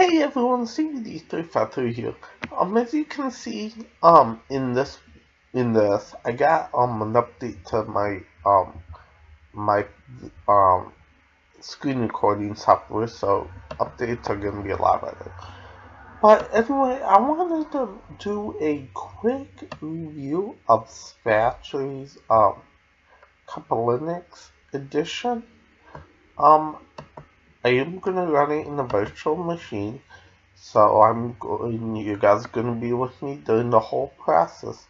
Hey everyone, CVD353 here. As you can see, in this, I got an update to my screen recording software, so updates are gonna be a lot better. But anyway, I wanted to do a quick review of Spatry's Couple Linux edition. I am gonna run it in a virtual machine. So you guys are gonna be with me during the whole process.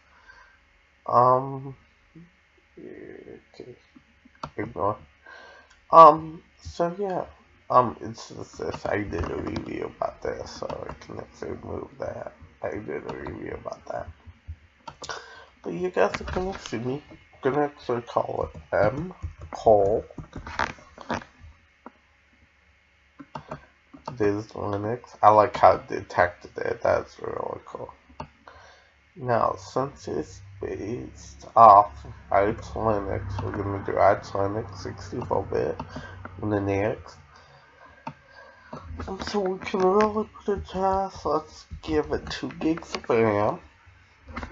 Okay, ignore. So yeah, it's just this. I did a review about that, so I can actually remove that. I did a review about that. But you guys are gonna see me. I'm gonna actually call it mcole. This Linux. I like how it detected it. That's really cool. Now, since it's based off Arch Linux, we're going to do Arch Linux 64-bit with an AX. And so we can really put a test. Let's give it 2 gigs of RAM.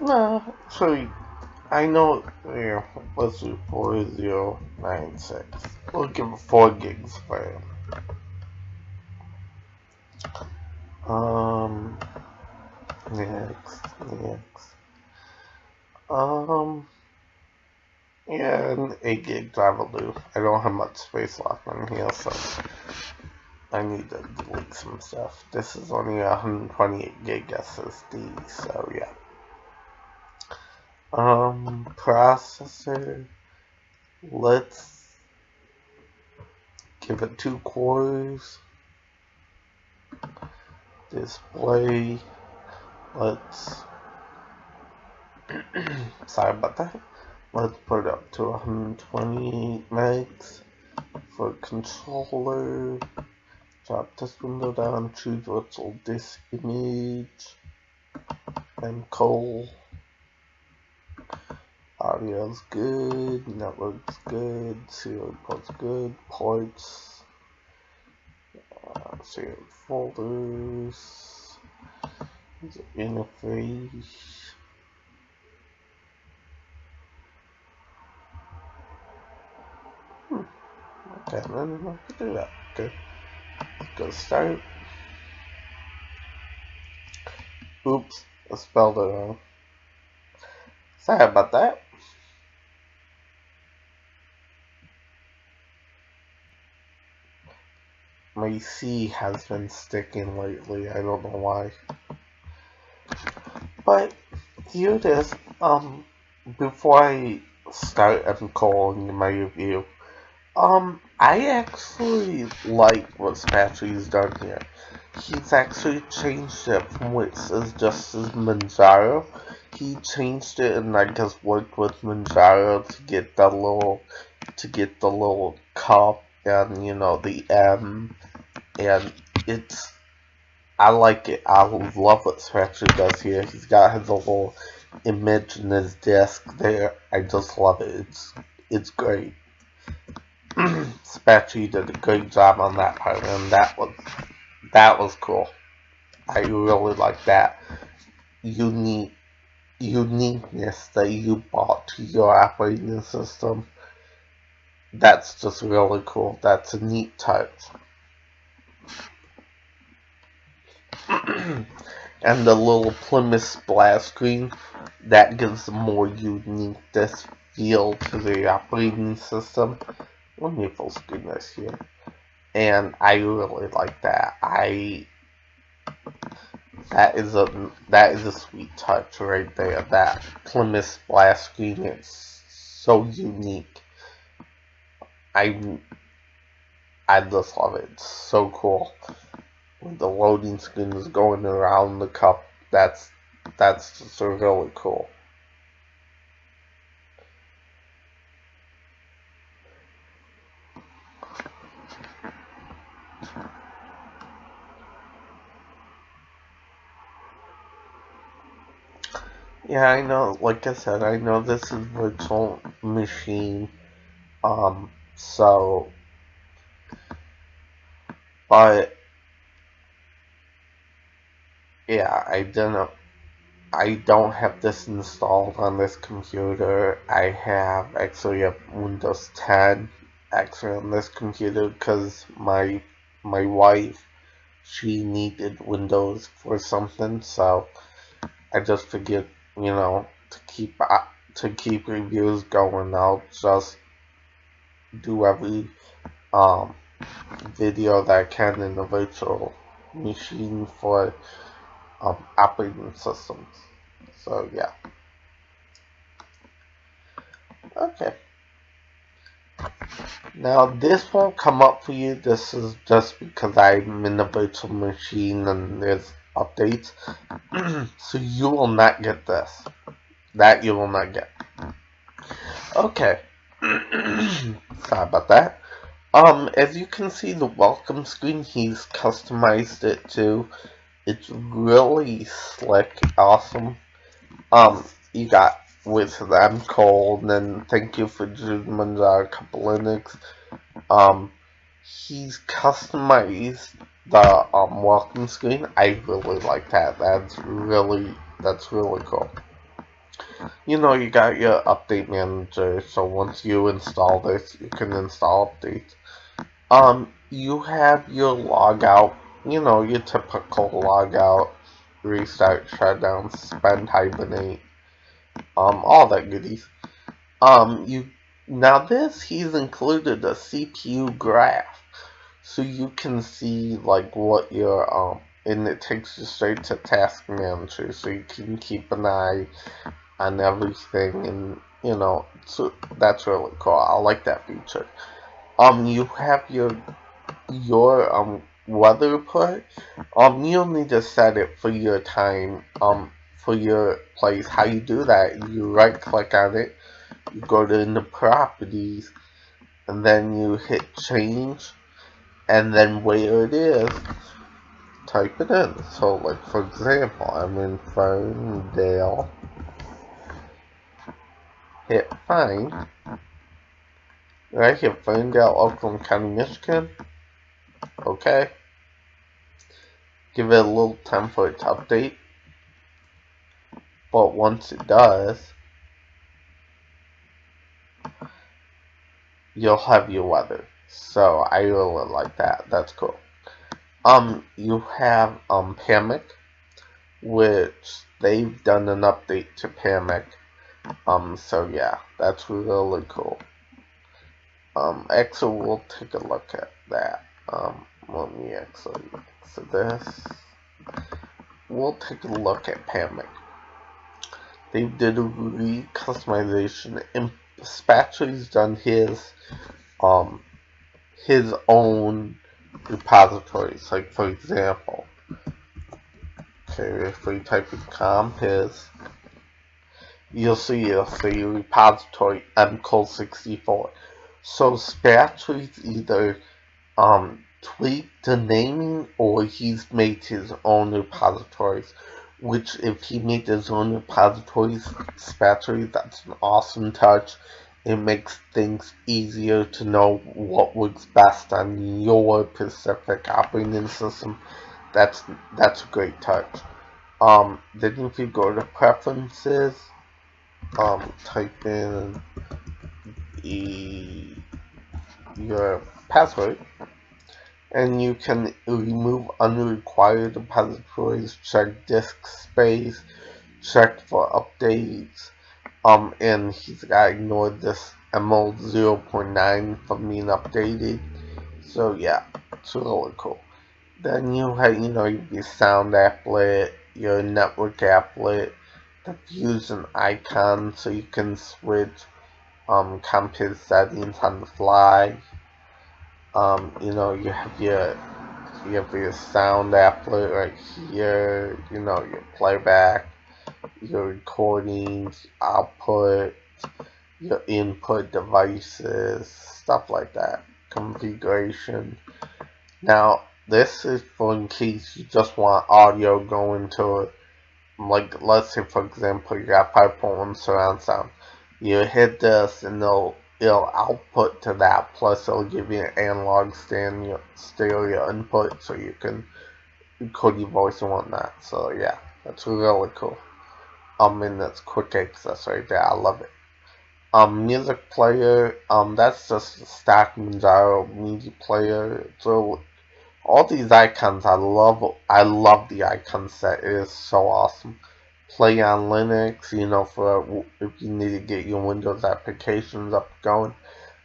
No, actually, I know, yeah, let's do 4096. We'll give it 4 gigs of RAM. Next. Yeah, an 8 gig drive will do. I don't have much space left in here, so I need to delete some stuff. This is only a 128 gig SSD, so yeah. Processor. Let's give it 2 cores. Display. Let's. Sorry about that. Let's put it up to 128 megs. For controller, drop this window down, choose virtual disk image, mcole. Audio's good, network's good, serial port's good, ports, serial folders, interface. Okay, then I can do that. Okay, let's go start. Oops, I spelled it wrong. Sorry about that. My C has been sticking lately, I don't know why. But here it is. Before I start calling my review, I actually like what Spatry's done here. He's actually changed it from what it says just as Manjaro. He changed it and I just worked with Manjaro to get the little cup and the M, and I like it. I love what Spatry does here. He's got his little image in his desk there. I just love it. It's great. Spatry did a great job on that part, and that was cool. I really like that uniqueness that you brought to your operating system. That's just really cool. That's a neat touch. And the little Plymouth splash screen, that gives a more unique feel to the operating system. Let me full screen this here. And I really like that. That is a sweet touch right there. That Plymouth splash screen is so unique. I just love it. It's so cool. When the loading screen is going around the cup, that's just really cool. Yeah, I know, like I said, I know this is virtual machine, so, but yeah, I don't have this installed on this computer. I have actually a Windows 10 actually on this computer because my wife, she needed Windows for something, so I just figured, to keep reviews going, I'll just do every um video that I can in the virtual machine for operating systems. So yeah, okay. Now this won't come up for you. This is just because I'm in the virtual machine and there's updates. So you will not get this. That you will not get. Okay. Sorry about that. As you can see, the welcome screen, he's customized it too. It's really slick, awesome. You got with them cold, and then thank you for Judgment couple Linux. He's customized the welcome screen. I really like that. That's really cool. You got your update manager, so once you install this, you can install updates. You have your logout, your typical logout, restart, shutdown, suspend, hibernate, all that goodies. You Now this he's included a CPU graph, so you can see like what your and it takes you straight to Task Manager, so you can keep an eye on everything, and so that's really cool. I like that feature. You have your weather report. You'll need to set it for your time, for your place. How you do that, you right click on it, you go to the properties, and then you hit change, and then where it is, type it in. So like for example, I'm in Ferndale, hit find, right here, Ferndale, Oakland County, Michigan. Okay. Give it a little time for it to update. But once it does, you'll have your weather. So I really like that. That's cool. You have Pamic, which they've done an update to Pamic. So yeah, that's really cool. Actually, we'll take a look at that. Let me actually exit this. We'll take a look at Pamic. They did a re-customization, and Spatry's done his own repositories. Like for example, okay, if we type in his, you'll see a repository mcole64. So Spatry's either tweaked the naming, or he's made his own repositories. Which, if he made his own repositories, Spatry, that's an awesome touch. It makes things easier to know what works best on your specific operating system. That's a great touch. Then if you go to preferences, type in your password, and you can remove unrequired repositories, check disk space, check for updates, and he's got ignored this MO 0.9 from being updated. So yeah, it's really cool. Then you have, your sound applet, your network applet, the views and icons, so you can switch computer settings on the fly. You have your sound applet right here, your playback, your recordings, output, your input devices, stuff like that, configuration. Now, this is for in case you just want audio going to it. Like, let's say for example, you got 5.1 surround sound. You hit this and it'll output to that, plus it'll give you an analog stereo input, so you can Cody voice and whatnot. So yeah, that's really cool. And that's quick access right there. I love it. Music player. That's just a stock Manjaro media player. So all these icons, I love the icon set. It is so awesome. Play on Linux, for if you need to get your Windows applications up and going.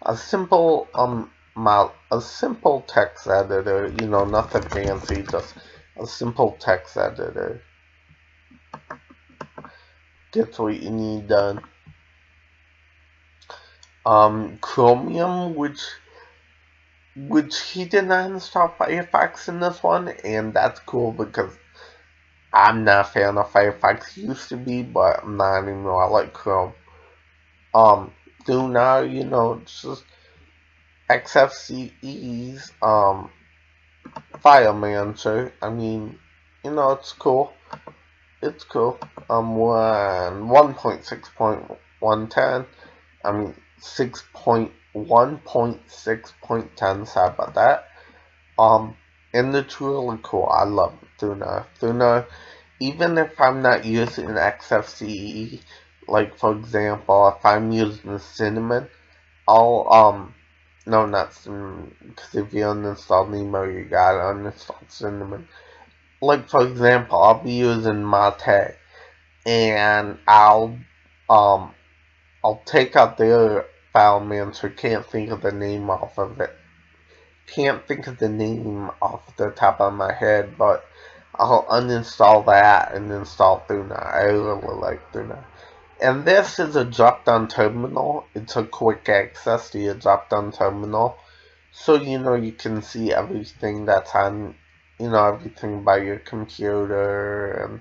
A simple a simple text editor, nothing fancy, just a simple text editor gets what you need done. Chromium, which he did not install Firefox in this one, and that's cool because I'm not a fan of Firefox. He used to be, but I'm not anymore. I like Chrome. Do now, just XFCE's file manager. I mean, it's cool. It's cool. 1.6.110. I mean, 6.1.6.10. Sorry about that. And it's really cool. I love Thuna. Thuna, even if I'm not using XFCE, like for example, if I'm using Cinnamon, I'll no, not Cinnamon, because if you uninstall Nemo, you gotta uninstall Cinnamon. Like for example, I'll be using Mate, and I'll take out their file manager. Can't think of the name off of it. Can't think of the name off the top of my head, but I'll uninstall that and install Thuna. I really like Thuna. And this is a drop-down terminal. It's a quick access to your drop-down terminal. So, you can see everything that's on, everything by your computer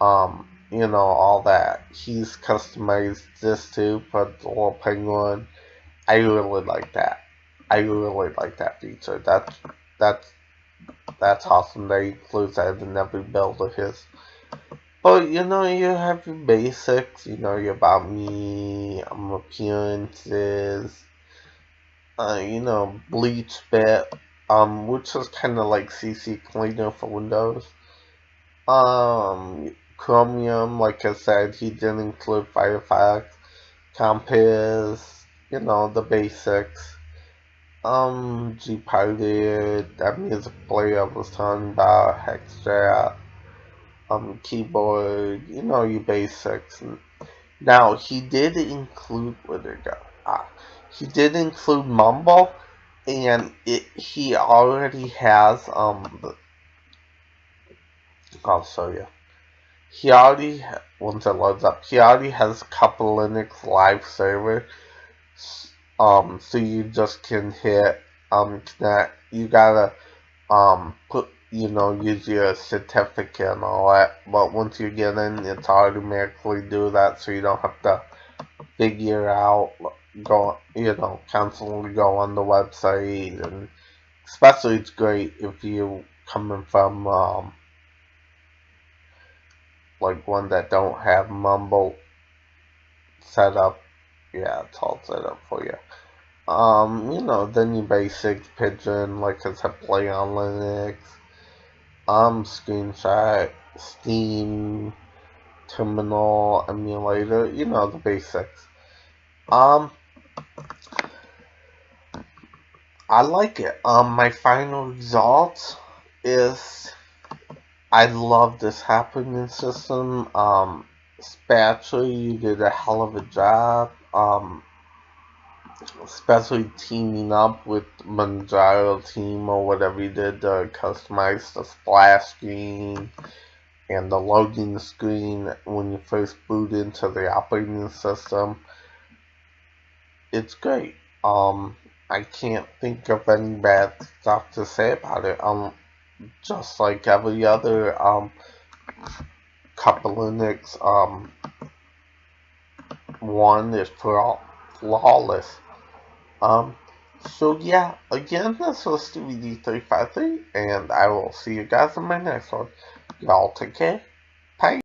and, all that. He's customized this too for the little penguin. I really like that. I really like that feature. That's awesome that he includes that in every build of his. But you have your basics, your about me, appearances, bleach bit, which is kind of like CC Cleaner for Windows. Chromium, like I said, he did include Firefox, Compass, the basics. G-Party, that music player I was talking about, Hextrap, keyboard, your basics. Now, he did include, where'd it go? He did include Mumble, and he already has, I'll show you. He already, once it loads up, he already has a couple Linux live server. So you just can hit, connect, you gotta, use your certificate and all that, but once you get in, it's automatically do that, so you don't have to figure out, constantly go on the website, and especially it's great if you coming from, like one that don't have Mumble set up. Yeah, it's all set up for you. Then your basics, Pigeon, like I said, play on Linux, screenshot, Steam, terminal, emulator, the basics. I like it. My final result is I love this happening system. Spatula, you did a hell of a job. Especially teaming up with Manjaro team or whatever you did to customize the splash screen and the loading screen when you first boot into the operating system. It's great. I can't think of any bad stuff to say about it. Just like every other couple Linux one is flawless. So yeah, again, this was StevieD353, and I will see you guys in my next one. Y'all take care. Bye.